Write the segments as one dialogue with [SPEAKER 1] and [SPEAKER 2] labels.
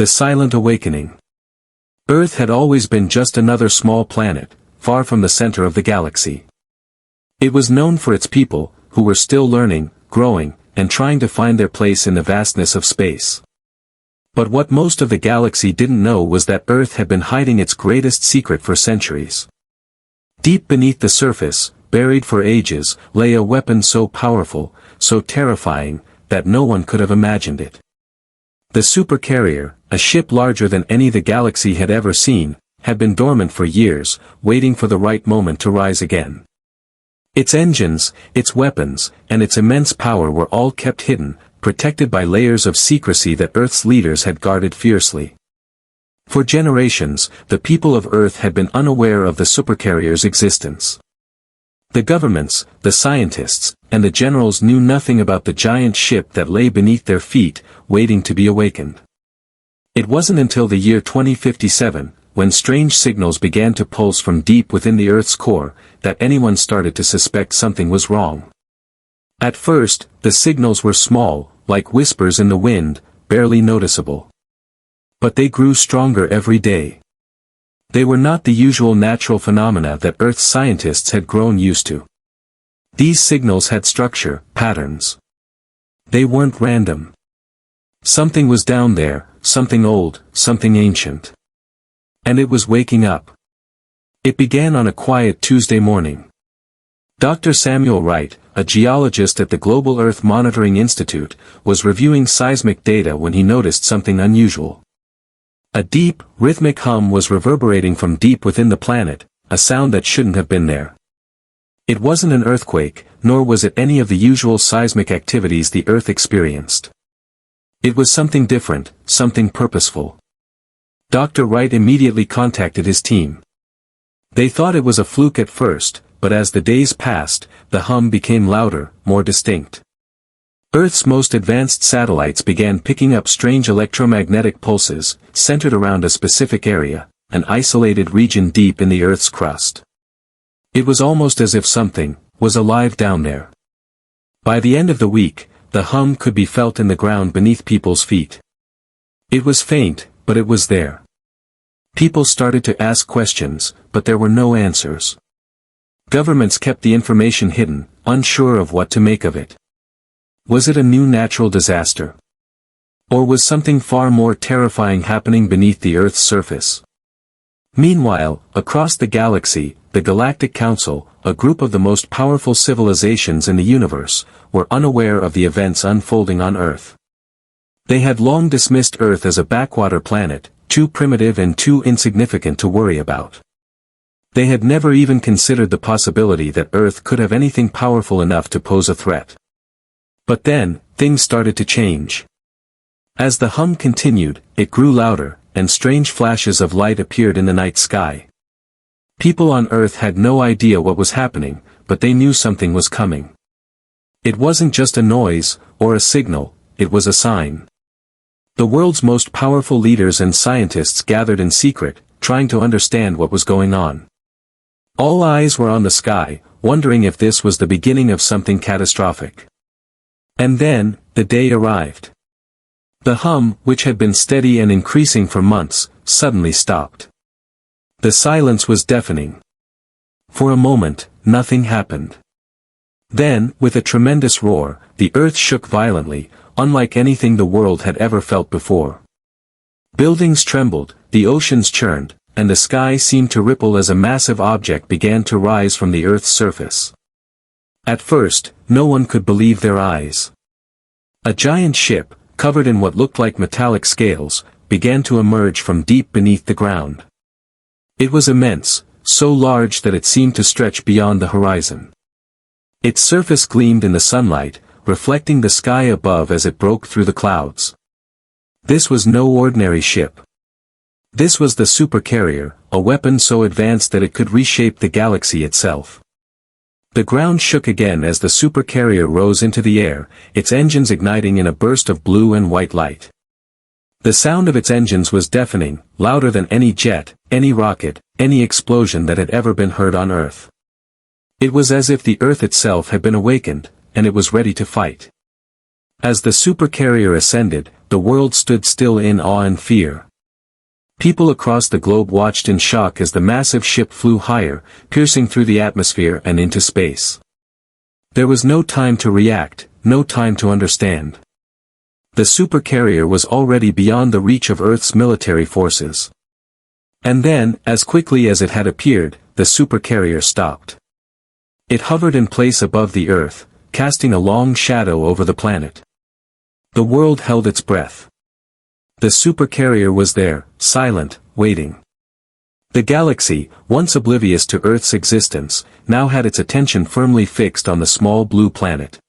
[SPEAKER 1] The Silent Awakening. Earth had always been just another small planet, far from the center of the galaxy. It was known for its people, who were still learning, growing, and trying to find their place in the vastness of space. But what most of the galaxy didn't know was that Earth had been hiding its greatest secret for centuries. Deep beneath the surface, buried for ages, lay a weapon so powerful, so terrifying, that no one could have imagined it. The Supercarrier, a ship larger than any the galaxy had ever seen, had been dormant for years, waiting for the right moment to rise again. Its engines, its weapons, and its immense power were all kept hidden, protected by layers of secrecy that Earth's leaders had guarded fiercely. For generations, the people of Earth had been unaware of the Supercarrier's existence. The governments, the scientists, and the generals knew nothing about the giant ship that lay beneath their feet, waiting to be awakened. It wasn't until the year 2057, when strange signals began to pulse from deep within the Earth's core, that anyone started to suspect something was wrong. At first, the signals were small, like whispers in the wind, barely noticeable. But they grew stronger every day. They were not the usual natural phenomena that Earth's scientists had grown used to. These signals had structure, patterns. They weren't random. Something was down there, something old, something ancient. And it was waking up. It began on a quiet Tuesday morning. Dr. Samuel Wright, a geologist at the Global Earth Monitoring Institute, was reviewing seismic data when he noticed something unusual. A deep, rhythmic hum was reverberating from deep within the planet, a sound that shouldn't have been there. It wasn't an earthquake, nor was it any of the usual seismic activities the Earth experienced. It was something different, something purposeful. Dr. Wright immediately contacted his team. They thought it was a fluke at first, but as the days passed, the hum became louder, more distinct. Earth's most advanced satellites began picking up strange electromagnetic pulses, centered around a specific area, an isolated region deep in the Earth's crust. It was almost as if something was alive down there. By the end of the week, the hum could be felt in the ground beneath people's feet. It was faint, but it was there. People started to ask questions, but there were no answers. Governments kept the information hidden, unsure of what to make of it. Was it a new natural disaster? Or was something far more terrifying happening beneath the Earth's surface? Meanwhile, across the galaxy, the Galactic Council, a group of the most powerful civilizations in the universe, were unaware of the events unfolding on Earth. They had long dismissed Earth as a backwater planet, too primitive and too insignificant to worry about. They had never even considered the possibility that Earth could have anything powerful enough to pose a threat. But then, things started to change. As the hum continued, it grew louder, and strange flashes of light appeared in the night sky. People on Earth had no idea what was happening, but they knew something was coming. It wasn't just a noise, or a signal, it was a sign. The world's most powerful leaders and scientists gathered in secret, trying to understand what was going on. All eyes were on the sky, wondering if this was the beginning of something catastrophic. And then, the day arrived. The hum, which had been steady and increasing for months, suddenly stopped. The silence was deafening. For a moment, nothing happened. Then, with a tremendous roar, the earth shook violently, unlike anything the world had ever felt before. Buildings trembled, the oceans churned, and the sky seemed to ripple as a massive object began to rise from the Earth's surface. At first, no one could believe their eyes. A giant ship, covered in what looked like metallic scales, began to emerge from deep beneath the ground. It was immense, so large that it seemed to stretch beyond the horizon. Its surface gleamed in the sunlight, reflecting the sky above as it broke through the clouds. This was no ordinary ship. This was the Supercarrier, a weapon so advanced that it could reshape the galaxy itself. The ground shook again as the Supercarrier rose into the air, its engines igniting in a burst of blue and white light. The sound of its engines was deafening, louder than any jet, any rocket, any explosion that had ever been heard on Earth. It was as if the Earth itself had been awakened, and it was ready to fight. As the supercarrier ascended, the world stood still in awe and fear. People across the globe watched in shock as the massive ship flew higher, piercing through the atmosphere and into space. There was no time to react, no time to understand. The supercarrier was already beyond the reach of Earth's military forces. And then, as quickly as it had appeared, the supercarrier stopped. It hovered in place above the Earth, casting a long shadow over the planet. The world held its breath. The supercarrier was there, silent, waiting. The galaxy, once oblivious to Earth's existence, now had its attention firmly fixed on the small blue planet.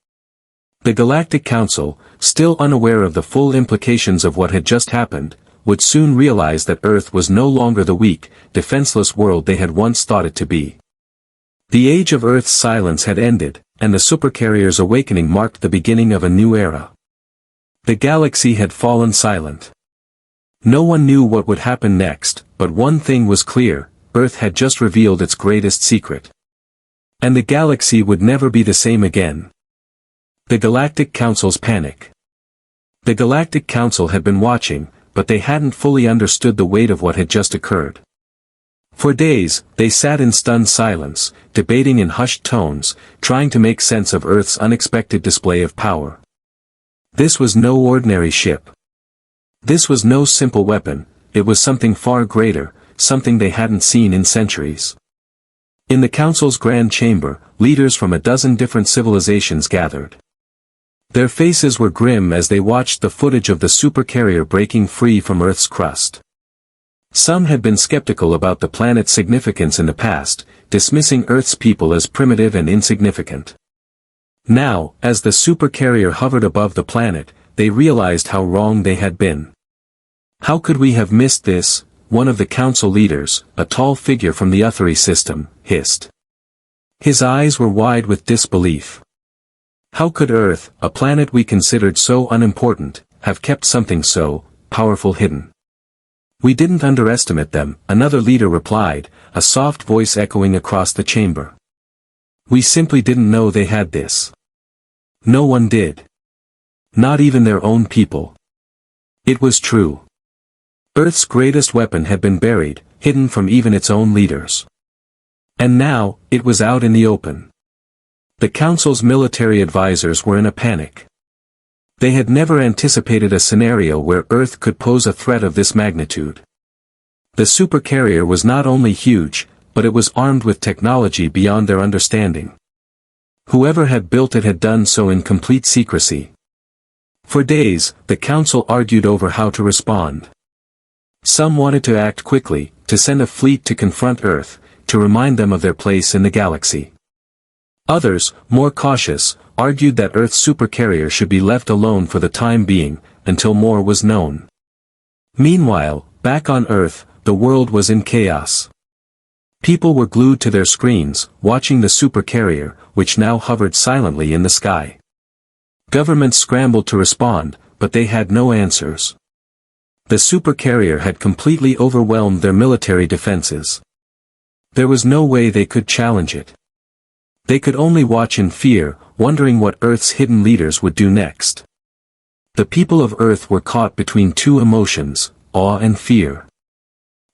[SPEAKER 1] The Galactic Council, still unaware of the full implications of what had just happened, would soon realize that Earth was no longer the weak, defenseless world they had once thought it to be. The age of Earth's silence had ended, and the supercarrier's awakening marked the beginning of a new era. The galaxy had fallen silent. No one knew what would happen next, but one thing was clear: Earth had just revealed its greatest secret. And the galaxy would never be the same again. The Galactic Council's panic. The Galactic Council had been watching, but they hadn't fully understood the weight of what had just occurred. For days, they sat in stunned silence, debating in hushed tones, trying to make sense of Earth's unexpected display of power. This was no ordinary ship. This was no simple weapon, it was something far greater, something they hadn't seen in centuries. In the Council's grand chamber, leaders from a dozen different civilizations gathered. Their faces were grim as they watched the footage of the supercarrier breaking free from Earth's crust. Some had been skeptical about the planet's significance in the past, dismissing Earth's people as primitive and insignificant. Now, as the supercarrier hovered above the planet, they realized how wrong they had been. How could we have missed this? One of the council leaders, a tall figure from the Uthri system, hissed. His eyes were wide with disbelief. How could Earth, a planet we considered so unimportant, have kept something so powerful hidden? We didn't underestimate them, another leader replied, a soft voice echoing across the chamber. We simply didn't know they had this. No one did. Not even their own people. It was true. Earth's greatest weapon had been buried, hidden from even its own leaders. And now, it was out in the open. The Council's military advisors were in a panic. They had never anticipated a scenario where Earth could pose a threat of this magnitude. The supercarrier was not only huge, but it was armed with technology beyond their understanding. Whoever had built it had done so in complete secrecy. For days, the Council argued over how to respond. Some wanted to act quickly, to send a fleet to confront Earth, to remind them of their place in the galaxy. Others, more cautious, argued that Earth's supercarrier should be left alone for the time being, until more was known. Meanwhile, back on Earth, the world was in chaos. People were glued to their screens, watching the supercarrier, which now hovered silently in the sky. Governments scrambled to respond, but they had no answers. The supercarrier had completely overwhelmed their military defenses. There was no way they could challenge it. They could only watch in fear, wondering what Earth's hidden leaders would do next. The people of Earth were caught between two emotions, awe and fear.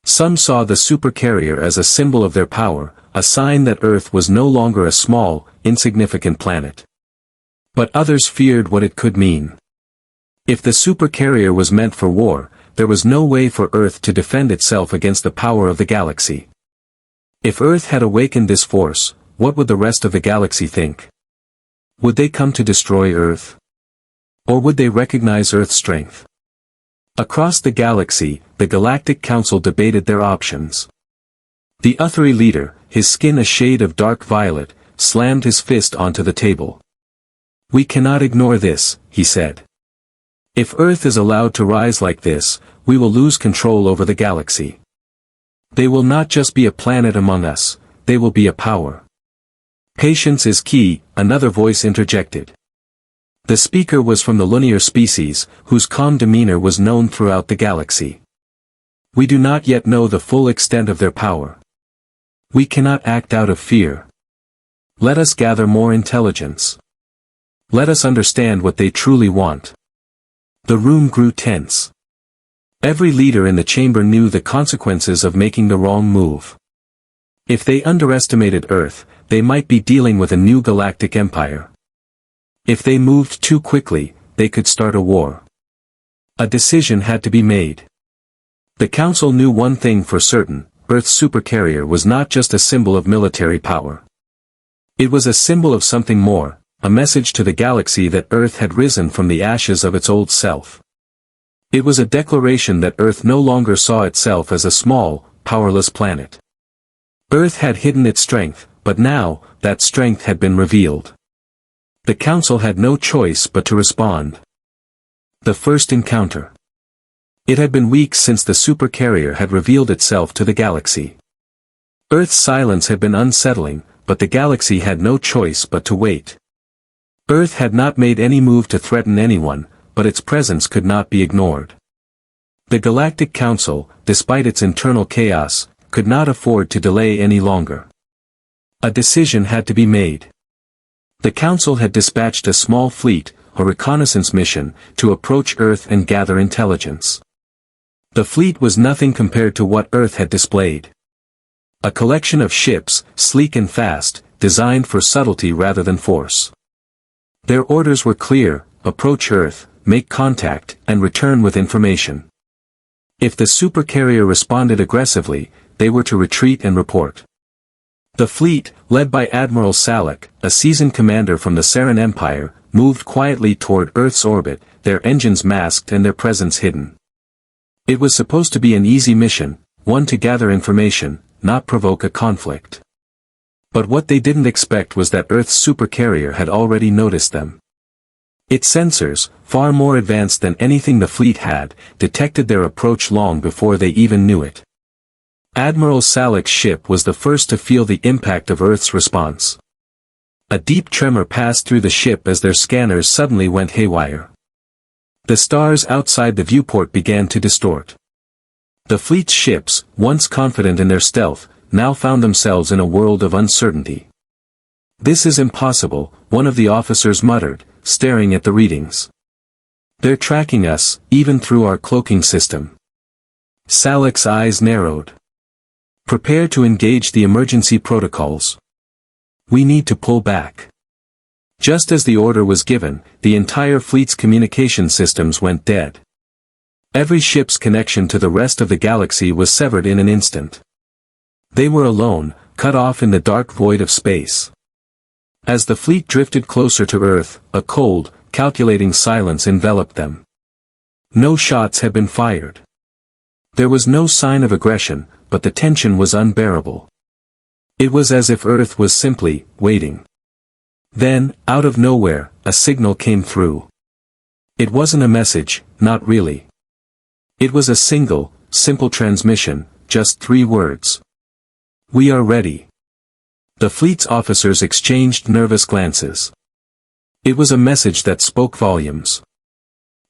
[SPEAKER 1] Some saw the supercarrier as a symbol of their power, a sign that Earth was no longer a small, insignificant planet. But others feared what it could mean. If the supercarrier was meant for war, there was no way for Earth to defend itself against the power of the galaxy. If Earth had awakened this force, what would the rest of the galaxy think? Would they come to destroy Earth? Or would they recognize Earth's strength? Across the galaxy, the Galactic Council debated their options. The Uthri leader, his skin a shade of dark violet, slammed his fist onto the table. We cannot ignore this, he said. If Earth is allowed to rise like this, we will lose control over the galaxy. They will not just be a planet among us, they will be a power. Patience is key, another voice interjected. The speaker was from the Lunar species, whose calm demeanor was known throughout the galaxy. We do not yet know the full extent of their power. We cannot act out of fear. Let us gather more intelligence. Let us understand what they truly want. The room grew tense. Every leader in the chamber knew the consequences of making the wrong move. If they underestimated Earth, they might be dealing with a new galactic empire. If they moved too quickly, they could start a war. A decision had to be made. The Council knew one thing for certain: Earth's supercarrier was not just a symbol of military power. It was a symbol of something more, a message to the galaxy that Earth had risen from the ashes of its old self. It was a declaration that Earth no longer saw itself as a small, powerless planet. Earth had hidden its strength, but now, that strength had been revealed. The Council had no choice but to respond. The first encounter. It had been weeks since the supercarrier had revealed itself to the galaxy. Earth's silence had been unsettling, but the galaxy had no choice but to wait. Earth had not made any move to threaten anyone, but its presence could not be ignored. The Galactic Council, despite its internal chaos, could not afford to delay any longer. A decision had to be made. The Council had dispatched a small fleet, a reconnaissance mission, to approach Earth and gather intelligence. The fleet was nothing compared to what Earth had displayed. A collection of ships, sleek and fast, designed for subtlety rather than force. Their orders were clear: approach Earth, make contact, and return with information. If the supercarrier responded aggressively, they were to retreat and report. The fleet, led by Admiral Salak, a seasoned commander from the Saran Empire, moved quietly toward Earth's orbit, their engines masked and their presence hidden. It was supposed to be an easy mission, one to gather information, not provoke a conflict. But what they didn't expect was that Earth's supercarrier had already noticed them. Its sensors, far more advanced than anything the fleet had, detected their approach long before they even knew it. Admiral Salak's ship was the first to feel the impact of Earth's response. A deep tremor passed through the ship as their scanners suddenly went haywire. The stars outside the viewport began to distort. The fleet's ships, once confident in their stealth, now found themselves in a world of uncertainty. "This is impossible," one of the officers muttered, staring at the readings. "They're tracking us, even through our cloaking system." Salak's eyes narrowed. "Prepare to engage the emergency protocols. We need to pull back." Just as the order was given, the entire fleet's communication systems went dead. Every ship's connection to the rest of the galaxy was severed in an instant. They were alone, cut off in the dark void of space. As the fleet drifted closer to Earth, a cold, calculating silence enveloped them. No shots had been fired. There was no sign of aggression, but the tension was unbearable. It was as if Earth was simply waiting. Then, out of nowhere, a signal came through. It wasn't a message, not really. It was a single, simple transmission, just 3 words. "We are ready." The fleet's officers exchanged nervous glances. It was a message that spoke volumes.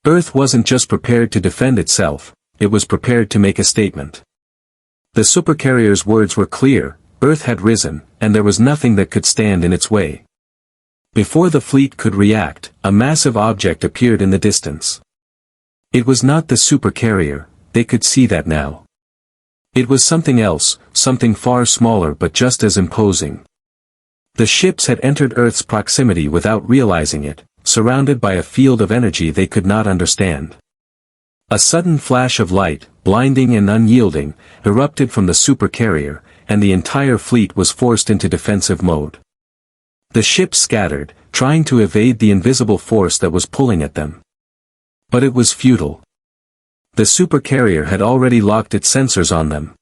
[SPEAKER 1] Earth wasn't just prepared to defend itself, it was prepared to make a statement. The supercarrier's words were clear: Earth had risen, and there was nothing that could stand in its way. Before the fleet could react, a massive object appeared in the distance. It was not the supercarrier, they could see that now. It was something else, something far smaller but just as imposing. The ships had entered Earth's proximity without realizing it, surrounded by a field of energy they could not understand. A sudden flash of light, blinding and unyielding, erupted from the supercarrier, and the entire fleet was forced into defensive mode. The ships scattered, trying to evade the invisible force that was pulling at them. But it was futile. The supercarrier had already locked its sensors on them.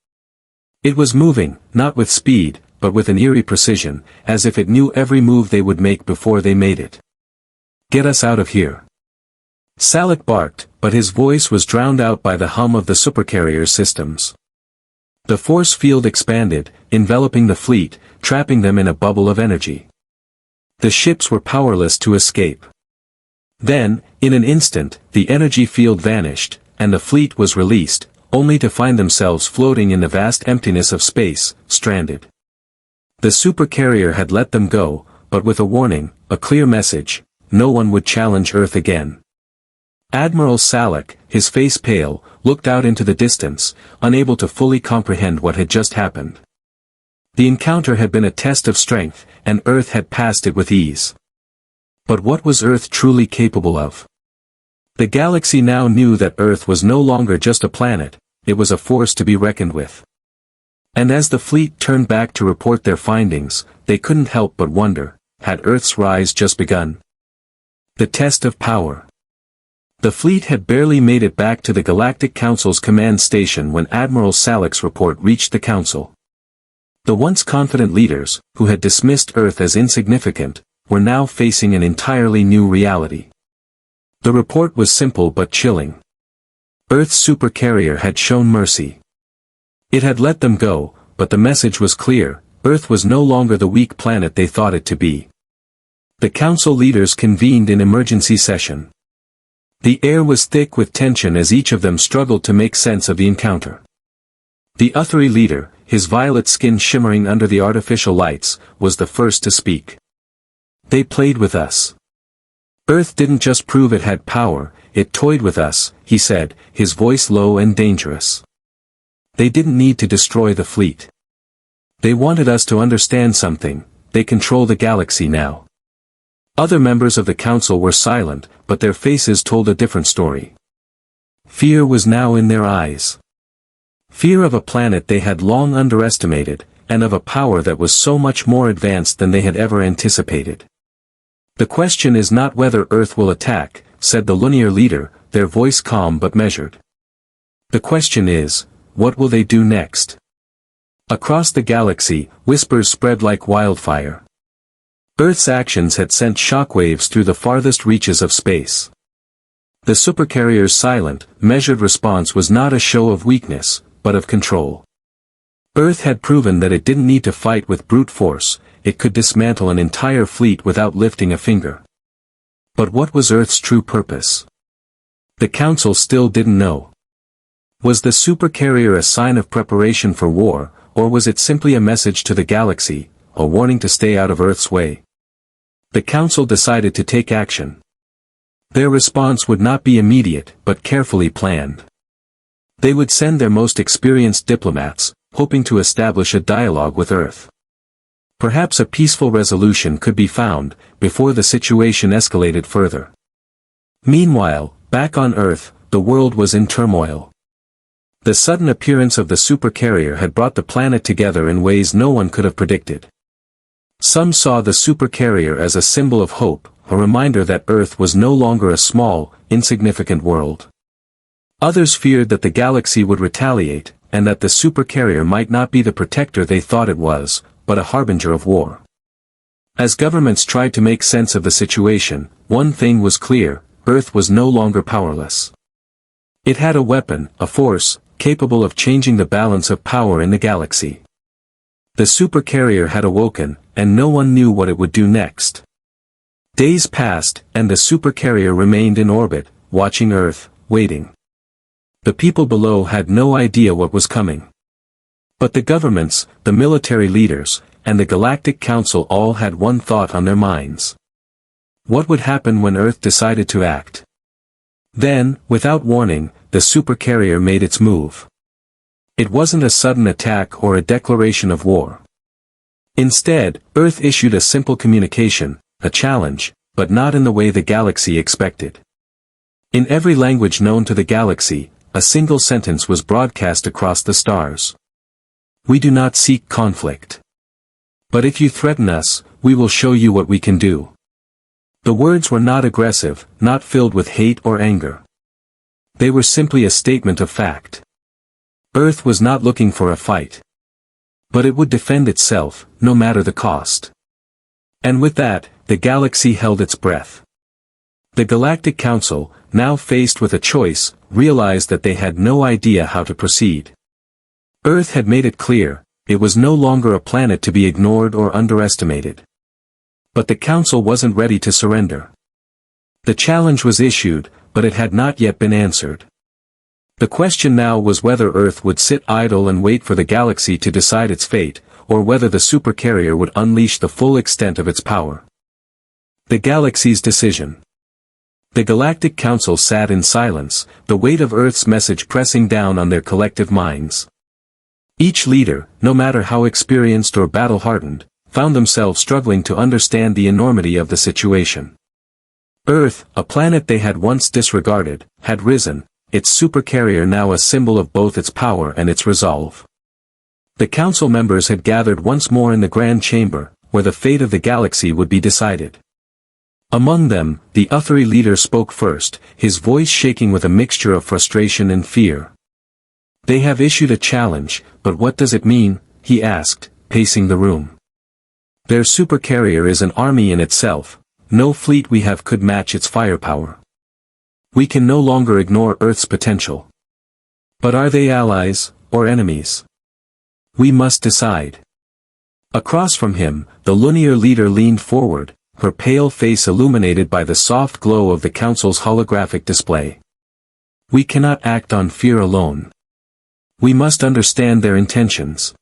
[SPEAKER 1] It was moving, not with speed, but with an eerie precision, as if it knew every move they would make before they made it. "Get us out of here." Salak barked, but his voice was drowned out by the hum of the supercarrier's systems. The force field expanded, enveloping the fleet, trapping them in a bubble of energy. The ships were powerless to escape. Then, in an instant, the energy field vanished, and the fleet was released, only to find themselves floating in the vast emptiness of space, stranded. The supercarrier had let them go, but with a warning, a clear message: no one would challenge Earth again. Admiral Salak, his face pale, looked out into the distance, unable to fully comprehend what had just happened. The encounter had been a test of strength, and Earth had passed it with ease. But what was Earth truly capable of? The galaxy now knew that Earth was no longer just a planet, it was a force to be reckoned with. And as the fleet turned back to report their findings, they couldn't help but wonder, had Earth's rise just begun? The test of power. The fleet had barely made it back to the Galactic Council's command station when Admiral Salak's report reached the Council. The once confident leaders, who had dismissed Earth as insignificant, were now facing an entirely new reality. The report was simple but chilling. Earth's supercarrier had shown mercy. It had let them go, but the message was clear, Earth was no longer the weak planet they thought it to be. The Council leaders convened in emergency session. The air was thick with tension as each of them struggled to make sense of the encounter. The Uthri leader, his violet skin shimmering under the artificial lights, was the first to speak. They played with us. Earth didn't just prove it had power, it toyed with us, he said, his voice low and dangerous. They didn't need to destroy the fleet. They wanted us to understand something, they control the galaxy now. Other members of the Council were silent, but their faces told a different story. Fear was now in their eyes. Fear of a planet they had long underestimated, and of a power that was so much more advanced than they had ever anticipated. The question is not whether Earth will attack, said the Lunar leader, their voice calm but measured. The question is, what will they do next? Across the galaxy, whispers spread like wildfire. Earth's actions had sent shockwaves through the farthest reaches of space. The supercarrier's silent, measured response was not a show of weakness, but of control. Earth had proven that it didn't need to fight with brute force, it could dismantle an entire fleet without lifting a finger. But what was Earth's true purpose? The Council still didn't know. Was the supercarrier a sign of preparation for war, or was it simply a message to the galaxy, a warning to stay out of Earth's way? The Council decided to take action. Their response would not be immediate, but carefully planned. They would send their most experienced diplomats, hoping to establish a dialogue with Earth. Perhaps a peaceful resolution could be found, before the situation escalated further. Meanwhile, back on Earth, the world was in turmoil. The sudden appearance of the supercarrier had brought the planet together in ways no one could have predicted. Some saw the supercarrier as a symbol of hope, a reminder that Earth was no longer a small, insignificant world. Others feared that the galaxy would retaliate, and that the supercarrier might not be the protector they thought it was, but a harbinger of war. As governments tried to make sense of the situation, one thing was clear, Earth was no longer powerless. It had a weapon, a force, capable of changing the balance of power in the galaxy. The supercarrier had awoken, and no one knew what it would do next. Days passed, and the supercarrier remained in orbit, watching Earth, waiting. The people below had no idea what was coming. But the governments, the military leaders, and the Galactic Council all had one thought on their minds. What would happen when Earth decided to act? Then, without warning, the supercarrier made its move. It wasn't a sudden attack or a declaration of war. Instead, Earth issued a simple communication, a challenge, but not in the way the galaxy expected. In every language known to the galaxy, a single sentence was broadcast across the stars. We do not seek conflict. But if you threaten us, we will show you what we can do. The words were not aggressive, not filled with hate or anger. They were simply a statement of fact. Earth was not looking for a fight. But it would defend itself, no matter the cost. And with that, the galaxy held its breath. The Galactic Council, now faced with a choice, realized that they had no idea how to proceed. Earth had made it clear, it was no longer a planet to be ignored or underestimated. But the Council wasn't ready to surrender. The challenge was issued, but it had not yet been answered. The question now was whether Earth would sit idle and wait for the galaxy to decide its fate, or whether the supercarrier would unleash the full extent of its power. The galaxy's decision. The Galactic Council sat in silence, the weight of Earth's message pressing down on their collective minds. Each leader, no matter how experienced or battle-hardened, found themselves struggling to understand the enormity of the situation. Earth, a planet they had once disregarded, had risen, its supercarrier now a symbol of both its power and its resolve. The council members had gathered once more in the Grand Chamber, where the fate of the galaxy would be decided. Among them, the Uthri leader spoke first, his voice shaking with a mixture of frustration and fear. "They have issued a challenge, but what does it mean?" he asked, pacing the room. "Their supercarrier is an army in itself, no fleet we have could match its firepower. We can no longer ignore Earth's potential. But are they allies, or enemies? We must decide." Across from him, the Lunar leader leaned forward, her pale face illuminated by the soft glow of the Council's holographic display. "We cannot act on fear alone. We must understand their intentions.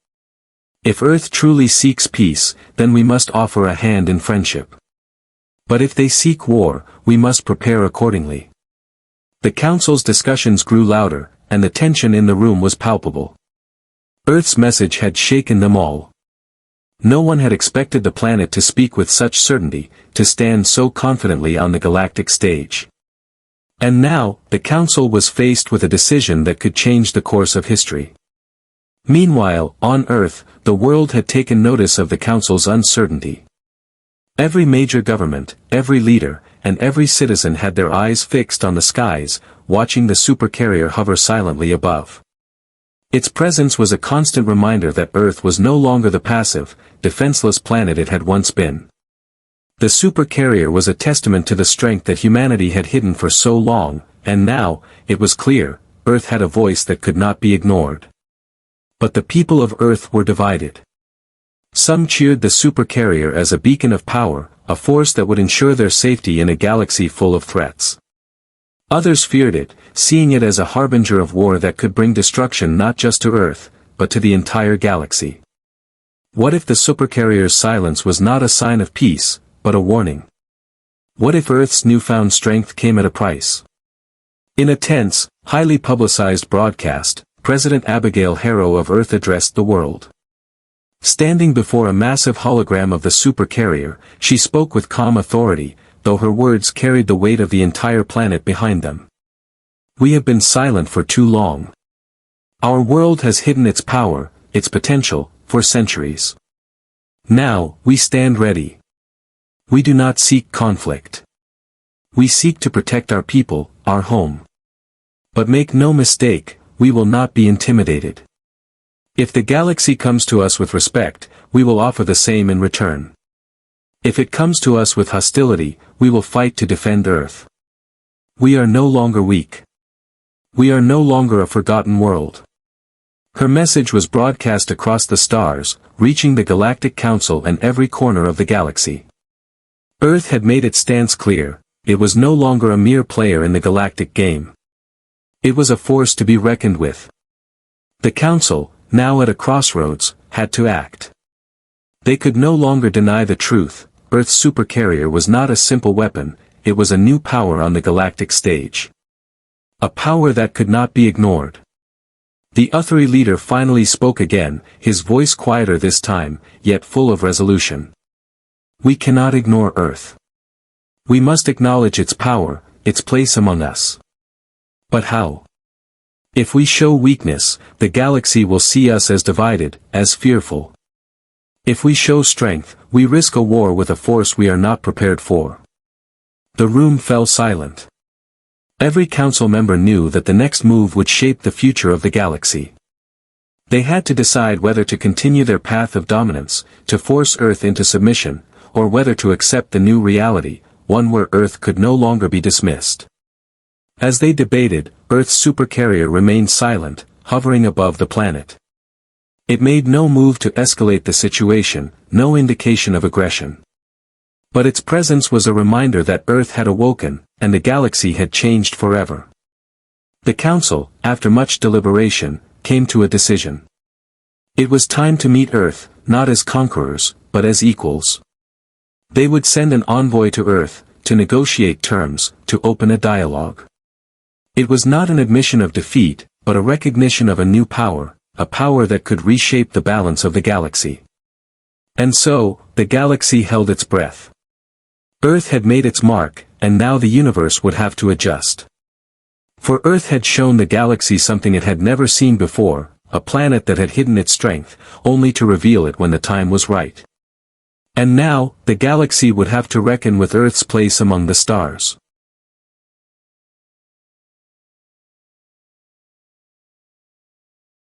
[SPEAKER 1] If Earth truly seeks peace, then we must offer a hand in friendship. But if they seek war, we must prepare accordingly." The Council's discussions grew louder, and the tension in the room was palpable. Earth's message had shaken them all. No one had expected the planet to speak with such certainty, to stand so confidently on the galactic stage. And now, the Council was faced with a decision that could change the course of history. Meanwhile, on Earth, the world had taken notice of the Council's uncertainty. Every major government, every leader, and every citizen had their eyes fixed on the skies, watching the supercarrier hover silently above. Its presence was a constant reminder that Earth was no longer the passive, defenseless planet it had once been. The supercarrier was a testament to the strength that humanity had hidden for so long, and now, it was clear, Earth had a voice that could not be ignored. But the people of Earth were divided. Some cheered the supercarrier as a beacon of power, a force that would ensure their safety in a galaxy full of threats. Others feared it, seeing it as a harbinger of war that could bring destruction not just to Earth, but to the entire galaxy. What if the supercarrier's silence was not a sign of peace, but a warning? What if Earth's newfound strength came at a price? In a tense, highly publicized broadcast, President Abigail Harrow of Earth addressed the world. Standing before a massive hologram of the supercarrier, she spoke with calm authority, though her words carried the weight of the entire planet behind them. "We have been silent for too long. Our world has hidden its power, its potential, for centuries. Now, we stand ready. We do not seek conflict. We seek to protect our people, our home. But make no mistake, we will not be intimidated. If the galaxy comes to us with respect, we will offer the same in return. If it comes to us with hostility, we will fight to defend Earth. We are no longer weak. We are no longer a forgotten world." Her message was broadcast across the stars, reaching the Galactic Council and every corner of the galaxy. Earth had made its stance clear, it was no longer a mere player in the galactic game. It was a force to be reckoned with. The Council, now at a crossroads, had to act. They could no longer deny the truth. Earth's supercarrier was not a simple weapon, it was a new power on the galactic stage. A power that could not be ignored. The Uthri leader finally spoke again, his voice quieter this time, yet full of resolution. "We cannot ignore Earth. We must acknowledge its power, its place among us. But how? If we show weakness, the galaxy will see us as divided, as fearful. If we show strength, we risk a war with a force we are not prepared for." The room fell silent. Every council member knew that the next move would shape the future of the galaxy. They had to decide whether to continue their path of dominance, to force Earth into submission, or whether to accept the new reality, one where Earth could no longer be dismissed. As they debated, Earth's supercarrier remained silent, hovering above the planet. It made no move to escalate the situation, no indication of aggression. But its presence was a reminder that Earth had awoken, and the galaxy had changed forever. The Council, after much deliberation, came to a decision. It was time to meet Earth, not as conquerors, but as equals. They would send an envoy to Earth, to negotiate terms, to open a dialogue. It was not an admission of defeat, but a recognition of a new power, a power that could reshape the balance of the galaxy. And so, the galaxy held its breath. Earth had made its mark, and now the universe would have to adjust. For Earth had shown the galaxy something it had never seen before, a planet that had hidden its strength, only to reveal it when the time was right. And now, the galaxy would have to reckon with Earth's place among the stars.